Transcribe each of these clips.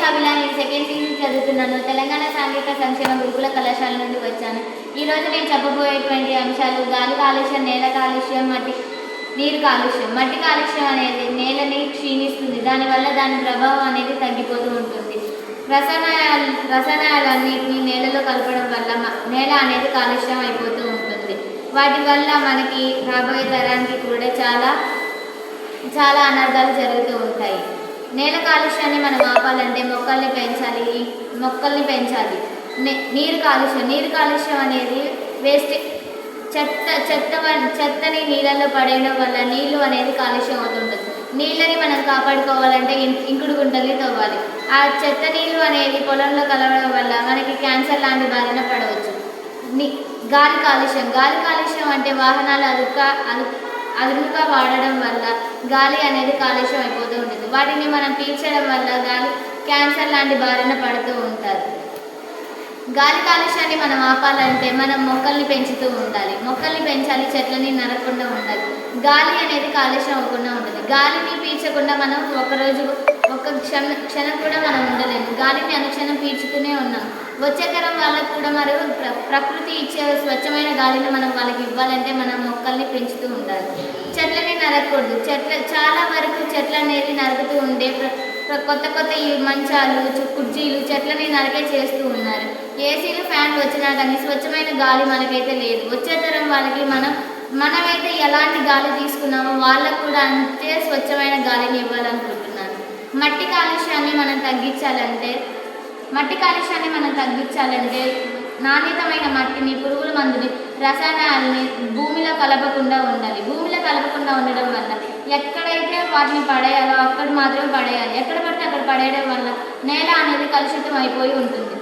కవిల, నేను second season చదువుతున్నాను. తెలంగాణ సాంఘిక సంక్షేమ గురుకుల కళాశాల నుండి వచ్చాను. ఈరోజు నేను చెప్పబోయేటువంటి అంశాలు గాలి కాలుష్యం, నేల కాలుష్యం, నీరు కాలుష్యం. మట్టి కాలుష్యం అనేది నేలని క్షీణిస్తుంది. దానివల్ల దాని ప్రభావం అనేది తగ్గిపోతూ ఉంటుంది. రసాయనాలన్నింటినీ నేలలో కలపడం వల్ల నేల అనేది కాలుష్యం అయిపోతూ ఉంటుంది. వాటి వల్ల మనకి రాబోయే తరానికి కూడా చాలా అనర్థాలు జరుగుతూ ఉంటాయి. నేల కాలుష్యాన్ని మనం ఆపాలంటే మొక్కల్ని పెంచాలి. నీరు కాలుష్యం అనేది చెత్తని నీళ్ళల్లో పడేయడం వల్ల నీళ్లు అనేది కాలుష్యం అవుతుంటుంది. నీళ్ళని మనం కాపాడుకోవాలంటే ఇంకుడు గుంటల్ని తవ్వాలి. ఆ చెత్త నీళ్ళు అనేది పొలంలో కలవడం వల్ల మనకి క్యాన్సర్ లాంటి బారిన పడవచ్చు. గాలి కాలుష్యం అంటే వాహనాలు అదుపుగా వాడడం వల్ల గాలి అనేది కాలుష్యం అయిపోతూ ఉంటుంది. వాటిని మనం పీల్చడం వల్ల గాలి క్యాన్సర్ లాంటి బారిన పడుతూ ఉంటారు. గాలి కాలుష్యాన్ని మనం ఆపాలంటే మనం మొక్కల్ని పెంచుతూ ఉండాలి. మొక్కల్ని పెంచాలి, చెట్లని నరకకుండా ఉండాలి. గాలి అనేది కాలుష్యం అవ్వకుండా ఉంటుంది. గాలిని పీల్చకుండా మనం ఒక క్షణం కూడా మనం ఉండలేము. గాలిని అనుక్షణం పీల్చుతూనే ఉన్నాం. వచ్చే తరం వాళ్ళకు కూడా మరియు ప్రకృతి ఇచ్చే స్వచ్ఛమైన గాలిని మనం వాళ్ళకి ఇవ్వాలంటే మనం మొక్కల్ని పెంచుతూ ఉండాలి. చెట్లని నరకకూడదు. చాలా వరకు చెట్లు అనేది నరుకుతూ ఉండే కొత్త ఈ మంచాలు, కుర్చీలు చెట్లని నరికే చేస్తూ ఉన్నారు. ఏసీలు, ఫ్యాన్లు వచ్చినా కానీ స్వచ్ఛమైన గాలి మనకైతే లేదు. వచ్చే తరం వాళ్ళకి మనమైతే ఎలాంటి గాలి తీసుకున్నామో వాళ్ళకు కూడా అంతే స్వచ్ఛమైన గాలిని ఇవ్వాలనుకుంటున్నాను. మట్టి కాలుష్యాన్ని మనం తగ్గించాలంటే నాణ్యతమైన మట్టిని, పురుగుల మందుని, రసాయనాలని భూమిలో కలపకుండా ఉండాలి. భూమిలో కలపకుండా ఉండడం వల్ల ఎక్కడైతే వాటిని పడేయాలో అక్కడ మాత్రమే పడేయాలి. ఎక్కడ పడితే అక్కడ పడేయడం వల్ల నేల అనేది కలుషితం అయిపోయి ఉంటుంది.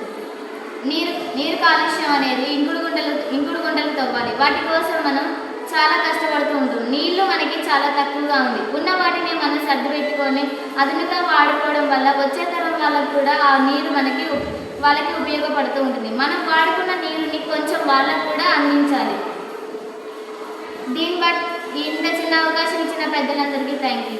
నీరు కాలుష్యం అనేది ఇంకుడు గుంటలు తవ్వాలి. వాటి కోసం మనం చాలా కష్టపడుతూ ఉంటాం. నీళ్లు మనకి చాలా తక్కువగా ఉంది. ఉన్న వాటిని మనం సర్ది పెట్టుకొని అదునుగా వాడుకోవడం వల్ల వచ్చే తరం వాళ్ళకు కూడా ఆ నీరు వాళ్ళకి ఉపయోగపడుతూ ఉంటుంది. మనం వాడుకున్న నీరుని కొంచెం వాళ్ళకు కూడా అందించాలి. ఇంత చిన్న అవకాశం ఇచ్చిన పెద్దలందరికీ థ్యాంక్ యూ.